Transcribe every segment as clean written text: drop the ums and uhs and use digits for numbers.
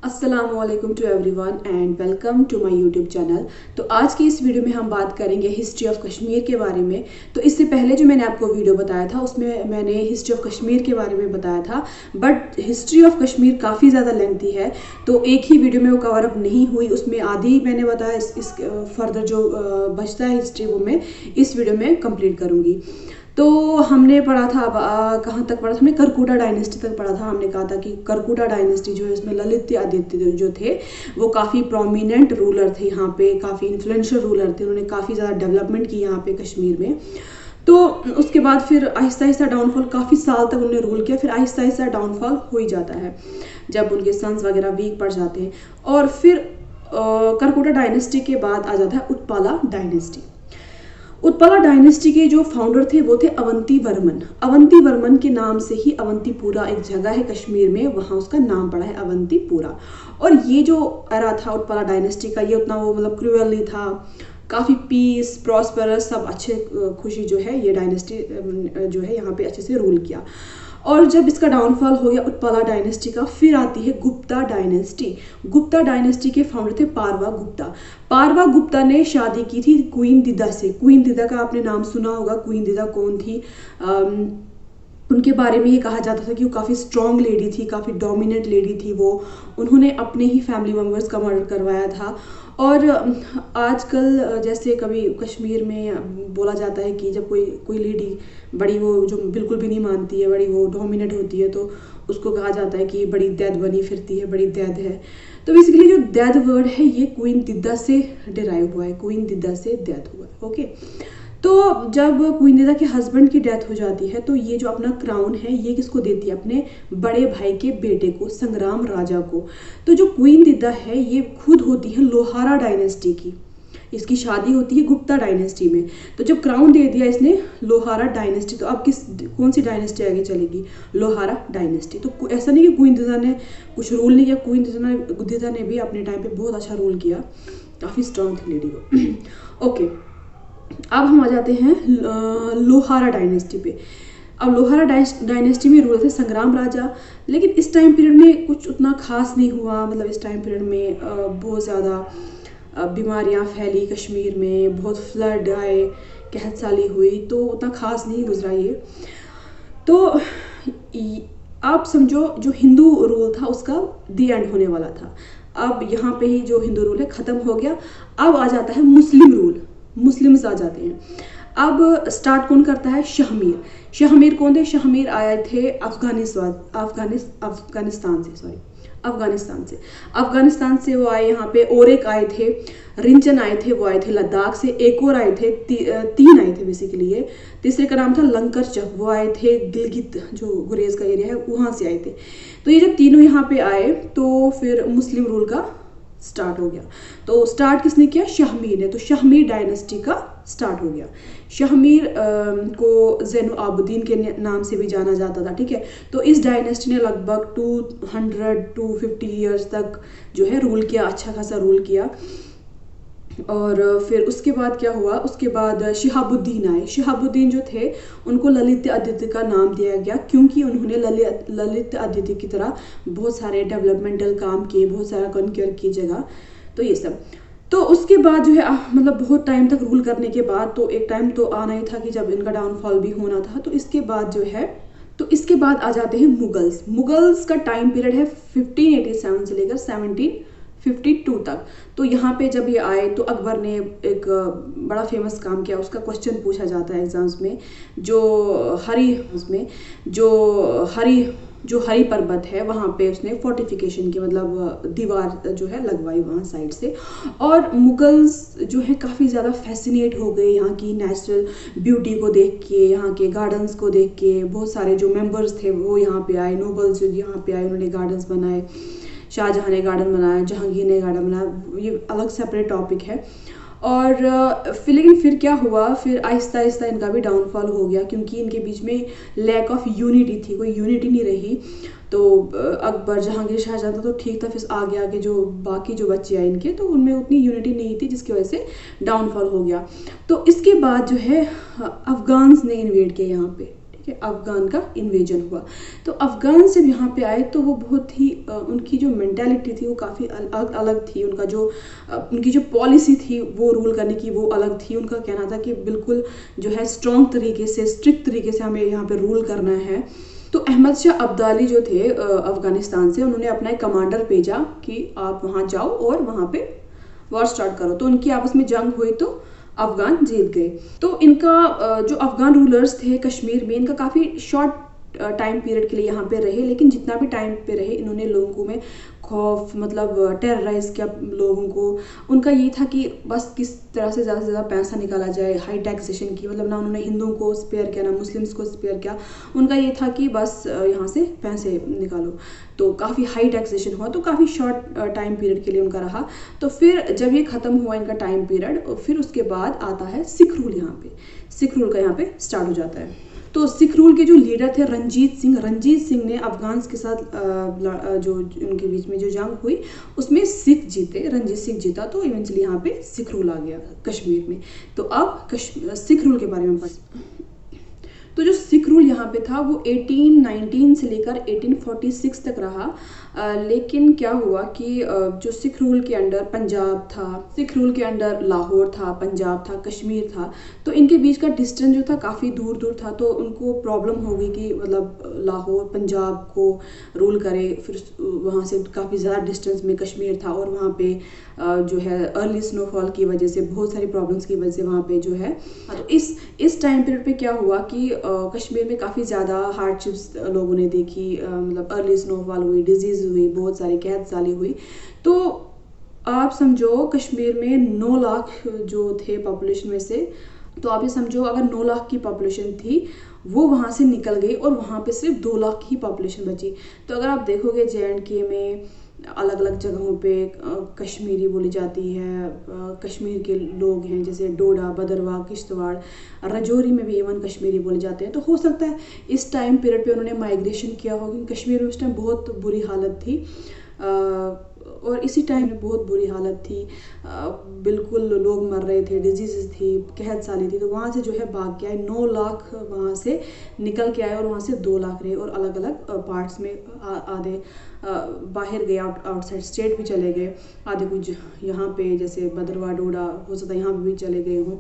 अस्सलामुअलैकुम to everyone and welcome to my YouTube channel. तो आज की इस वीडियो में हम बात करेंगे हिस्ट्री ऑफ कश्मीर के बारे में। तो इससे पहले जो मैंने आपको वीडियो बताया था उसमें मैंने हिस्ट्री ऑफ कश्मीर के बारे में बताया था, बट हिस्ट्री ऑफ कश्मीर काफ़ी ज़्यादा लेंथी है तो एक ही वीडियो में वो कवर अप नहीं हुई। उसमें आधी मैंने बताया, इस फर्दर जो बचता है हिस्ट्री वो मैं इस वीडियो में कंप्लीट करूँगी। तो हमने पढ़ा था, कहाँ तक पढ़ा था हमने, करकुटा डायनेस्टी तक पढ़ा था। हमने कहा था कि करकुटा डायनेस्टी जो है इसमें ललित आदित्य जो थे वो काफ़ी प्रोमिनेंट रूलर थे, यहाँ पे काफ़ी इन्फ्लुएंशियल रूलर थे। उन्होंने काफ़ी ज़्यादा डेवलपमेंट की यहाँ पे कश्मीर में। तो उसके बाद फिर आहिस्ता आहिस्ता डाउनफॉल, काफ़ी साल तक उन्होंने रूल किया, फिर आहिस्ता आहिस्ता डाउनफॉल हो ही जाता है जब उनके सन्स वगैरह वीक पड़ जाते हैं। और फिर करकुटा डायनेस्टी के बाद आ जाता है उत्पाला डायनेस्टी। उत्पला डायनेस्टी के जो फाउंडर थे वो थे अवंती वर्मन। अवंती वर्मन के नाम से ही अवंतीपुरा एक जगह है कश्मीर में, वहाँ उसका नाम पड़ा है अवंतीपुरा। और ये जो एरा था उत्पला डायनेस्टी का, ये उतना वो मतलब क्रूअल नहीं था, काफ़ी पीस प्रॉस्पेरस सब अच्छे खुशी जो है ये डायनेस्टी जो है यहाँ पे अच्छे से रूल किया। और जब इसका डाउनफॉल हो गया उत्पला डायनेस्टी का, फिर आती है गुप्ता डायनेस्टी। गुप्ता डायनेस्टी के फाउंडर थे पारवा गुप्ता। पारवा गुप्ता ने शादी की थी क्वीन दिदा से। क्वीन दिदा का आपने नाम सुना होगा। क्वीन दिदा कौन थी? उनके बारे में ये कहा जाता था कि वो काफ़ी स्ट्रॉन्ग लेडी थी, काफ़ी डोमिनेंट लेडी थी वो। उन्होंने अपने ही फैमिली मेम्बर्स का मर्डर करवाया था। और आजकल जैसे कभी कश्मीर में बोला जाता है कि जब कोई लेडी बड़ी, वो जो बिल्कुल भी नहीं मानती है, बड़ी वो डोमिनेंट होती है, तो उसको कहा जाता है कि बड़ी दैद बनी फिरती है, बड़ी दैद है। तो बेसिकली जो दैद वर्ड है ये क्वीन दिदा से डिराइव हुआ है, क्वीन दिदा से दैद हुआ है। ओके, तो जब क्वीन दिदा के हस्बैंड की डेथ हो जाती है तो ये जो अपना क्राउन है ये किसको देती है? अपने बड़े भाई के बेटे को, संग्राम राजा को। तो जो क्वीन दिदा है ये खुद होती है लोहारा डायनेस्टी की। इसकी शादी होती है गुप्ता डायनेस्टी में। तो जब क्राउन दे दिया इसने लोहारा डायनेस्टी, तो अब कौन सी डायनेस्टी आगे चलेगी? लोहारा डायनेस्टी। तो ऐसा नहीं कि क्वीन दिदा ने कुछ रूल नहीं किया, क्वीन दिदा ने भी अपने टाइम पे बहुत अच्छा रूल किया, काफ़ी स्ट्रॉन्ग थी लेडी को। ओके, अब हम आ जाते हैं लोहारा डायनेस्टी पे। अब लोहारा डायनेस्टी में रूल थे संग्राम राजा, लेकिन इस टाइम पीरियड में कुछ उतना खास नहीं हुआ। मतलब इस टाइम पीरियड में बहुत ज़्यादा बीमारियां फैली कश्मीर में, बहुत फ्लड आए, कहत साली हुई, तो उतना खास नहीं गुजरा ये। तो आप समझो जो हिंदू रूल था उसका दी एंड होने वाला था। अब यहाँ पे ही जो हिंदू रूल है ख़त्म हो गया। अब आ जाता है मुस्लिम रूल, मुस्लिम्स आ जाते हैं। अब स्टार्ट कौन करता है? शाहमीर। शाहमीर कौन थे? शाहमीर आए थे अफगानिस्तान से वो आए यहाँ पे। और एक आए थे रिंचन आए थे, वो आए थे लद्दाख से। एक और आए थे, तीन आए थे बेसिकली ये। तीसरे का नाम था लंकर चक, वो आए थे गिलगित जो गुरेज का एरिया है वहाँ से आए थे। तो ये जब तीनों यहाँ पे आए तो फिर मुस्लिम रूल का स्टार्ट हो गया। तो स्टार्ट किसने किया? शाहमीर ने। तो शाहमीर डायनेस्टी का स्टार्ट हो गया। शाहमीर को ज़ैनुल आबदीन के नाम से भी जाना जाता था, ठीक है। तो इस डायनेस्टी ने लगभग 250 ईयर्स तक जो है रूल किया, अच्छा खासा रूल किया। और फिर उसके बाद क्या हुआ? उसके बाद शिहाबुद्दीन आए। शिहाबुद्दीन जो थे उनको ललित आदित्य का नाम दिया गया क्योंकि उन्होंने ललित आदित्य की तरह बहुत सारे डेवलपमेंटल काम किए, बहुत सारा कॉन्क्योर की जगह, तो ये सब। तो उसके बाद जो है मतलब बहुत टाइम तक रूल करने के बाद तो एक टाइम तो आना ही था कि जब इनका डाउनफॉल भी होना था। तो इसके बाद जो है, तो इसके बाद आ जाते हैं मुगल्स। मुगल्स का टाइम पीरियड है 1587 से लेकर 1752 तक। तो यहाँ पे जब ये आए तो अकबर ने एक बड़ा फेमस काम किया। उसका क्वेश्चन पूछा जाता है एग्जाम्स में, जो हरी पर्वत है वहाँ पे उसने फोर्टिफिकेशन की, मतलब दीवार जो है लगवाई वहाँ साइड से। और मुगल्स जो है काफ़ी ज़्यादा फैसिनेट हो गए यहाँ की नेचुरल ब्यूटी को देख के, यहाँ के गार्डन्स को देख के। बहुत सारे जो मेंबर्स थे वो यहाँ पे आए, नोबल्स जो यहाँ पे आए, उन्होंने गार्डन्स बनाए। शाहजहाँ ने गार्डन बनाया, जहांगीर ने गार्डन बनाया, ये अलग सेपरेट टॉपिक है। और लेकिन फिर क्या हुआ? फिर आहिस्ता आहिस्ता इनका भी डाउनफॉल हो गया क्योंकि इनके बीच में लैक ऑफ यूनिटी थी, कोई यूनिटी नहीं रही। तो अकबर, जहांगीर, शाहजहाँ तो ठीक था, फिर आगे आगे जो बाकी जो बच्चे आए इनके, तो उनमें उतनी यूनिटी नहीं थी जिसकी वजह से डाउनफॉल हो गया। तो इसके बाद जो है अफगान्स ने इन्वेड किया यहाँ पे। कि अफ़गान का इन्वेजन हुआ। तो अफ़गान से यहाँ पे आए तो वो बहुत ही उनकी जो मेंटालिटी थी वो काफ़ी अलग थी। उनकी जो पॉलिसी थी वो रूल करने की वो अलग थी। उनका कहना था कि बिल्कुल जो है स्ट्रॉन्ग तरीके से, स्ट्रिक्ट तरीके से हमें यहाँ पे रूल करना है। तो अहमद शाह अब्दाली जो थे अफ़गानिस्तान से, उन्होंने अपना एक कमांडर भेजा कि आप वहाँ जाओ और वहाँ पे वॉर स्टार्ट करो। तो उनकी आपस में जंग हुई तो अफ़गान जीत गए। तो इनका जो अफ़गान रूलर्स थे कश्मीर में, इनका काफ़ी शॉर्ट टाइम पीरियड के लिए यहाँ पे रहे, लेकिन जितना भी टाइम पे रहे इन्होंने लोगों में खौफ, मतलब टेरराइज किया लोगों को। उनका ये था कि बस किस तरह से ज़्यादा पैसा निकाला जाए, हाई टैक्सेशन की, मतलब ना उन्होंने हिंदुओं को स्पेयर किया ना मुस्लिम्स को स्पेयर किया। उनका ये था कि बस यहाँ से पैसे निकालो। तो काफ़ी हाई टैक्सेशन हुआ, तो काफ़ी शॉर्ट टाइम पीरियड के लिए उनका रहा। तो फिर जब ये ख़त्म हुआ इनका टाइम पीरियड, फिर उसके बाद आता है सिख रूल। यहाँ पे सिख रूल का यहाँ पे स्टार्ट हो जाता है। तो सिख रूल के जो लीडर थे रंजीत सिंह ने अफ़गान के साथ जो उनके बीच में जो जंग हुई उसमें सिख जीते, रंजीत सिंह जीता। तो इवेंचुअली यहाँ पे सिख रूल आ गया कश्मीर में। तो अब सिख रूल के बारे में तो जो सिख रूल यहाँ पे था वो 1819 से लेकर 1846 तक रहा। लेकिन क्या हुआ कि जो सिख रूल के अंडर पंजाब था, सिख रूल के अंडर लाहौर था, पंजाब था, कश्मीर था, तो इनके बीच का डिस्टेंस जो था काफ़ी दूर दूर था। तो उनको प्रॉब्लम हो गई कि मतलब लाहौर पंजाब को रूल करे, फिर वहाँ से काफ़ी ज़्यादा डिस्टेंस में कश्मीर था, और वहाँ पे जो है अर्ली स्नोफॉल की वजह से, बहुत सारी प्रॉब्लम्स की वजह से वहाँ पे जो है। तो इस टाइम पीरियड पे क्या हुआ कि कश्मीर में काफ़ी ज़्यादा हार्डशिप्स लोगों ने देखी, मतलब अर्ली स्नोफॉल हुई, डिजीज़ हुई, बहुत सारी कहत साली हुई। तो आप समझो कश्मीर में 9 लाख जो थे पॉपुलेशन में से, तो आप ये समझो अगर 9 लाख की पॉपुलेशन थी वो वहाँ से निकल गई और वहाँ पे सिर्फ 2 लाख की पॉपुलेशन बची। तो अगर आप देखोगे JNK में अलग अलग जगहों पे कश्मीरी बोली जाती है, कश्मीर के लोग हैं जैसे डोडा, भदरवाह, किश्तवाड़, राजौरी में भी इवन कश्मीरी बोले जाते हैं। तो हो सकता है इस टाइम पीरियड पे उन्होंने माइग्रेशन किया हो, क्योंकि कश्मीर में उस टाइम बहुत बुरी हालत थी, और इसी टाइम में बहुत बुरी हालत थी, बिल्कुल लोग मर रहे थे, डिजीज़ थी, कहत साली थी। तो वहाँ से जो है भाग के आए, 9 लाख वहाँ से निकल के आए और वहाँ से 2 लाख रहे, और अलग अलग पार्ट्स में आधे बाहर गए, आउटसाइड स्टेट भी चले गए, आधे कुछ यहाँ पे जैसे भदरवाह, डोडा, हो सकता है यहाँ भी चले गए हों।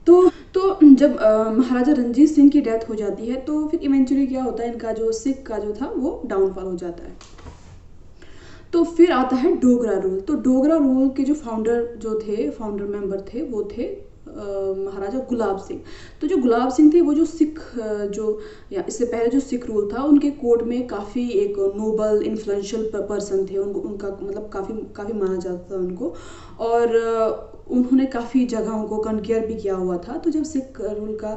तो जब महाराजा रंजीत सिंह की डेथ हो जाती है तो फिर इवेंचुअली क्या होता है, इनका जो सिख का जो था वो डाउनफॉल हो जाता है। तो फिर आता है डोगरा रूल। तो डोगरा रूल के जो फाउंडर मेंबर थे वो थे महाराजा गुलाब सिंह। तो जो गुलाब सिंह थे वो जो सिख इससे पहले जो सिख रूल था उनके कोर्ट में काफ़ी एक नोबल इन्फ्लुएंशियल पर्सन थे। उनका मतलब काफ़ी माना जाता था उनको, और उन्होंने काफ़ी जगहों को कन्क्यर भी किया हुआ था। तो जब सिख रूल का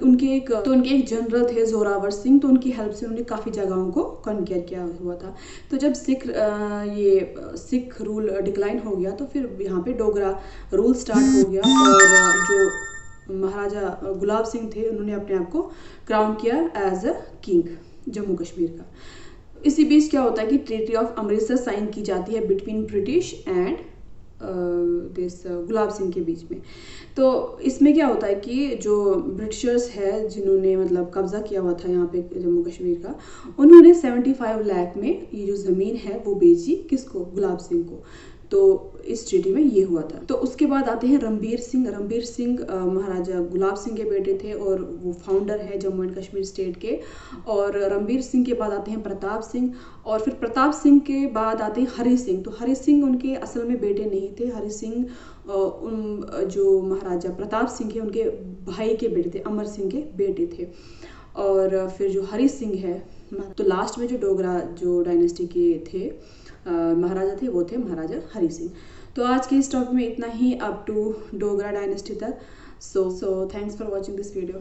उनके एक जनरल थे जोरावर सिंह, तो उनकी हेल्प से उन्होंने काफ़ी जगहों को कन्क्यर किया हुआ था। तो जब सिख रूल डिक्लाइन हो गया तो फिर यहाँ पे डोगरा रूल स्टार्ट हो गया, और जो महाराजा गुलाब सिंह थे उन्होंने अपने आप को क्राउन किया as a king Jammu Kashmir का। इसी बीच क्या होता है कि ट्रीटी ऑफ अमृतसर साइन की जाती है between British and Gulab Singh के बीच में। तो इसमें क्या होता है कि जो ब्रिटिशर्स है जिन्होंने मतलब कब्जा किया हुआ था यहाँ पे जम्मू कश्मीर का, उन्होंने 75 लाख में ये जो ज़मीन है वो बेची, किसको, गुलाब सिंह को। तो इस ट्रीटी में ये हुआ था। तो उसके बाद आते हैं रणबीर सिंह महाराजा गुलाब सिंह के बेटे थे और वो फाउंडर है जम्मू एंड कश्मीर स्टेट के। और रणबीर सिंह के बाद आते हैं प्रताप सिंह, और फिर प्रताप सिंह के बाद आते हैं हरि सिंह। तो हरि सिंह उनके असल में बेटे नहीं थे। हरि सिंह जो महाराजा प्रताप सिंह है उनके भाई के बेटे थे, अमर सिंह के बेटे थे। और फिर जो हरि सिंह है, तो लास्ट में जो डोगरा जो डायनेस्टी के थे महाराजा थे वो थे महाराजा हरि सिंह। तो आज के इस टॉपिक में इतना ही, अप टू डोगरा डायनेस्टी तक। So thanks for watching this video.